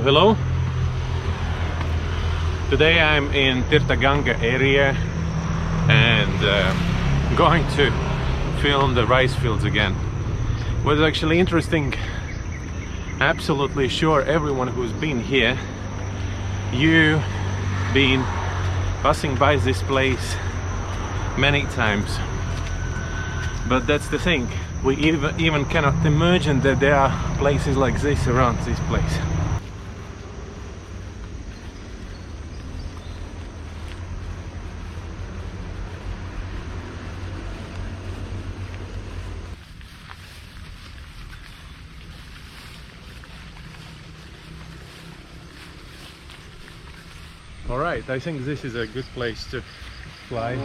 Hello. Today I'm in Tirta Gangga area and going to film the rice fields again. It was actually interesting. Absolutely sure everyone who's been here, you been passing by this place many times, but that's the thing, we even cannot imagine that there are places like this around this place. Alright, I think this is a good place to fly.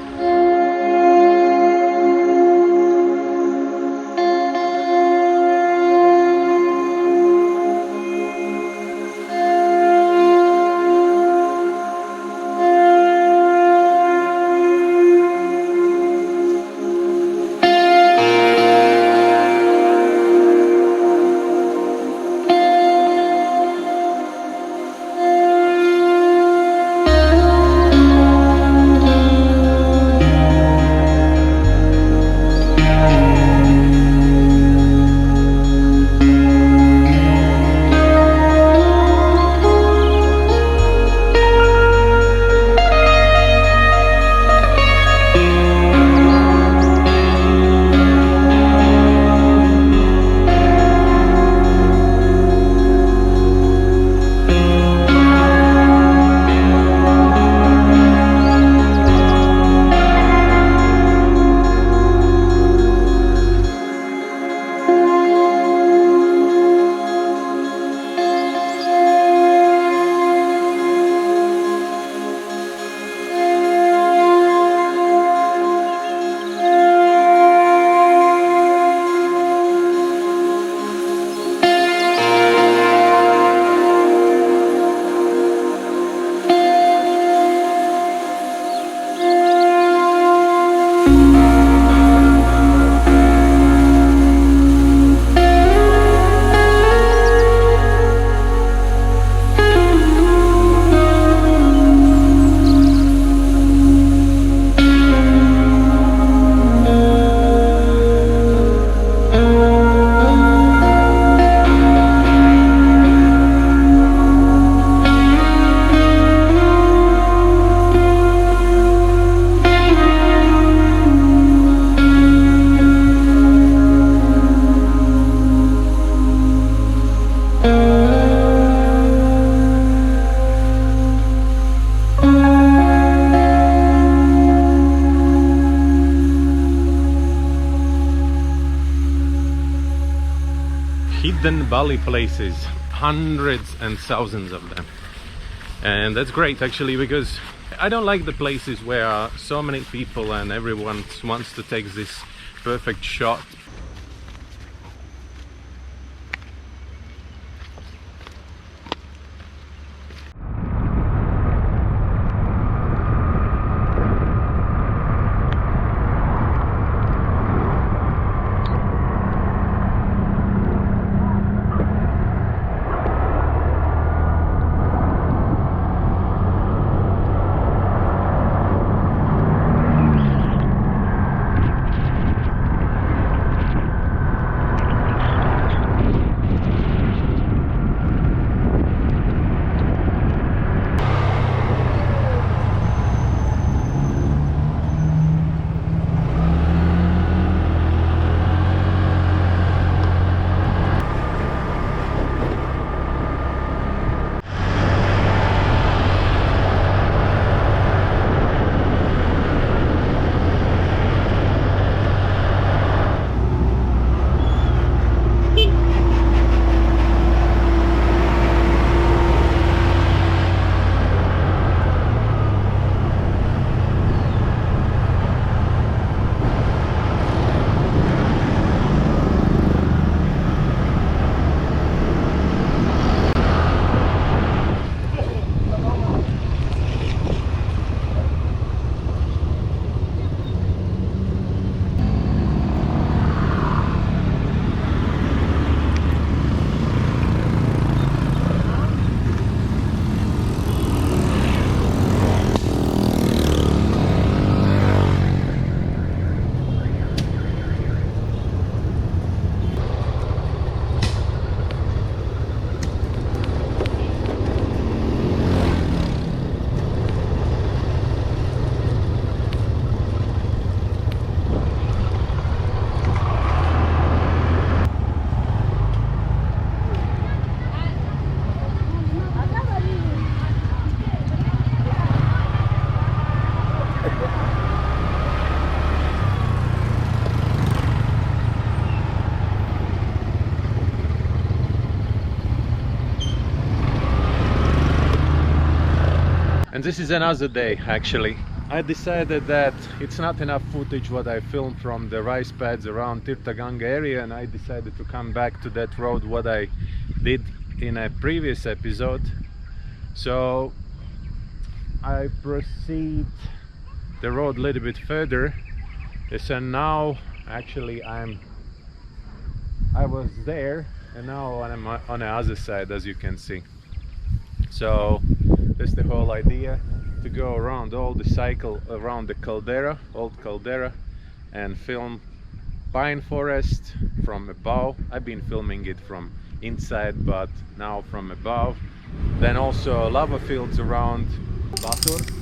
Hidden Bali places, hundreds and thousands of them, and that's great actually, because I don't like the places where so many people and everyone wants to take this perfect shot. this is another day actually. I decided that it's not enough footage what I filmed from the rice pads around Tirta Gangga area, and I decided to come back to that road what I did in a previous episode. So I proceed the road a little bit further. So now actually I was there, and now I'm on the other side, as you can see. So that's the whole idea, to go around all the cycle around the caldera, old caldera, and film pine forest from above. I've been filming it from inside, but now from above. Then also lava fields around Batur.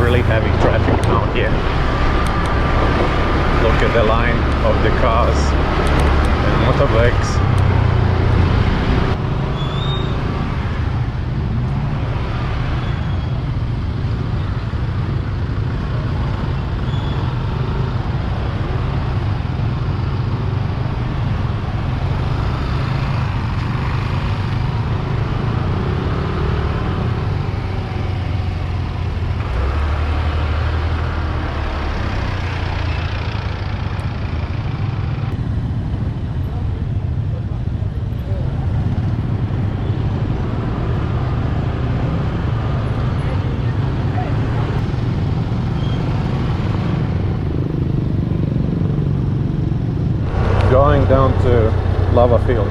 Really heavy traffic out here. Look at the line of the cars and motorbikes. Going down to lava fields.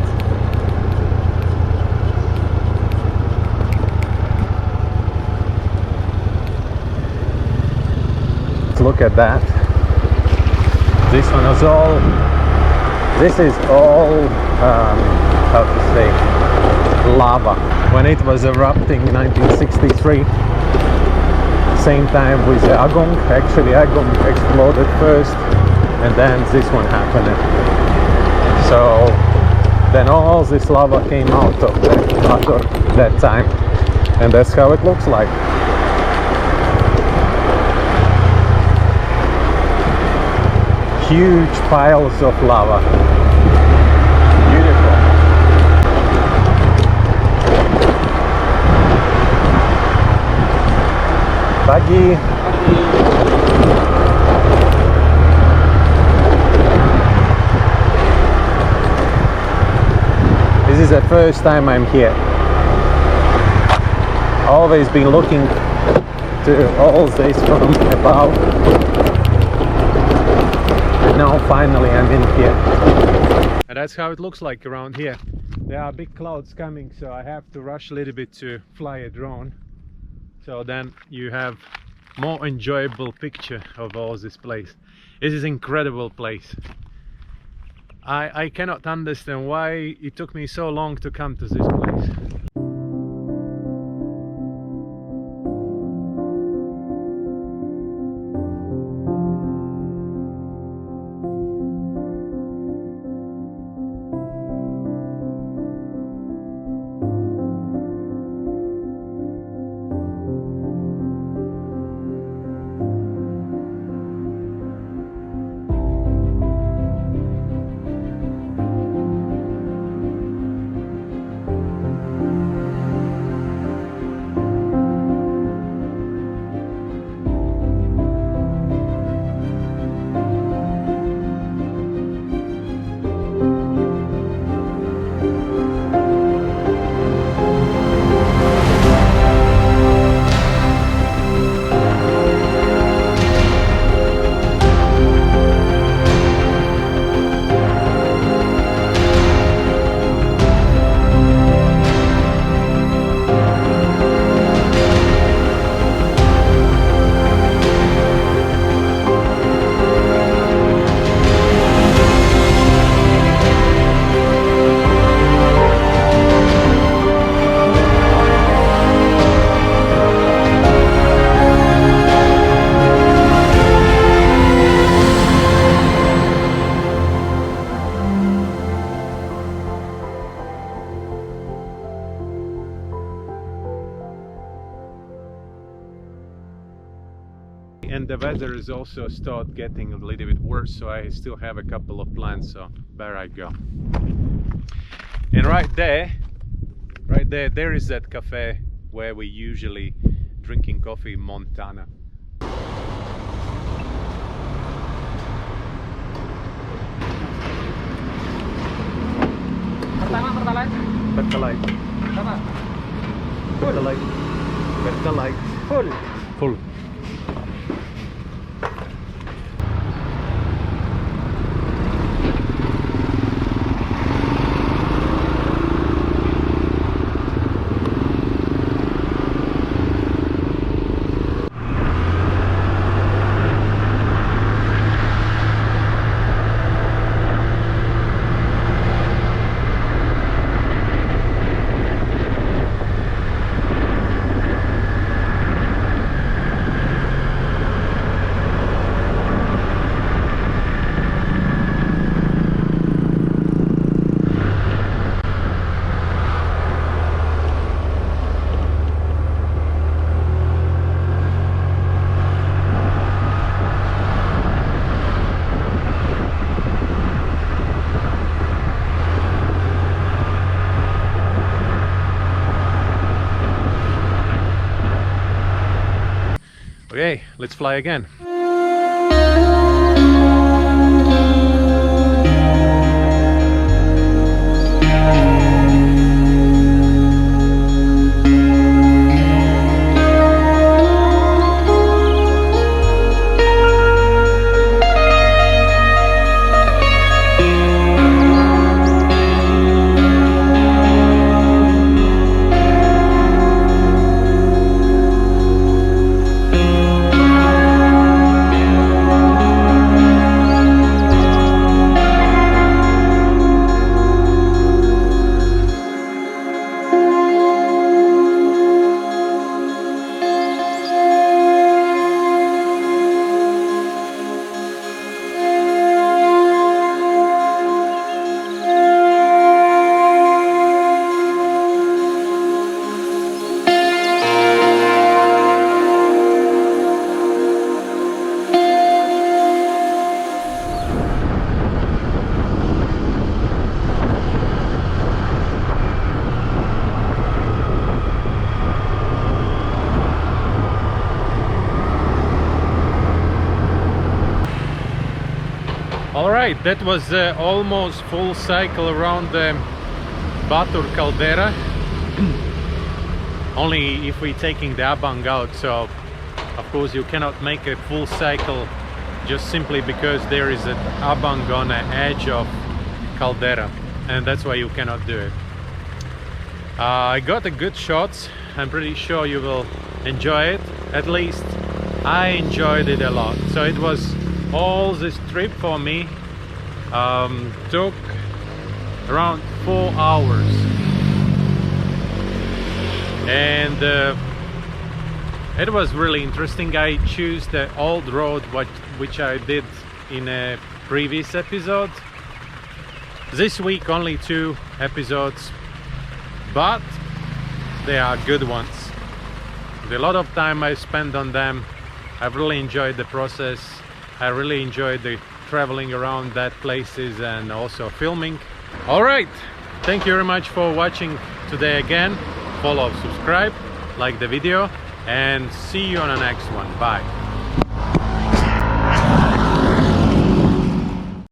Look at that. This one is all, this is all, how to say, lava. When it was erupting in 1963, same time with Agong. Actually Agong exploded first, and then this one happened. So then all this lava came out of that time, and that's how it looks like. Huge piles of lava. Beautiful. Buggy. This is the first time I'm here. Always been looking to all this from above. And now finally I'm in here. And that's how it looks like around here. There are big clouds coming, so I have to rush a little bit to fly a drone. So then you have more enjoyable picture of all this place. This is an incredible place. I cannot understand why it took me so long to come to this place. the weather is also start getting a little bit worse, so I still have a couple of plans, so there I go. And right there there is that cafe where we usually drinking coffee in Montana. Pertalite. Full. Okay, let's fly again. Alright, that was almost full cycle around the Batur caldera. Only if we're taking the abang out, so of course you cannot make a full cycle just simply because there is an abang on the edge of caldera, and that's why you cannot do it. I got a good shots. I'm pretty sure you will enjoy it. At least I enjoyed it a lot. So it was all this trip for me took around 4 hours, and it was really interesting. I choose the old road which I did in a previous episode. This week only 2 episodes, but they are good ones. A lot of time I spent on them. I've really enjoyed the process. I really enjoyed the traveling around that places and also filming. All right, thank you very much for watching today again. Follow, subscribe, like the video, and see you on the next one. Bye.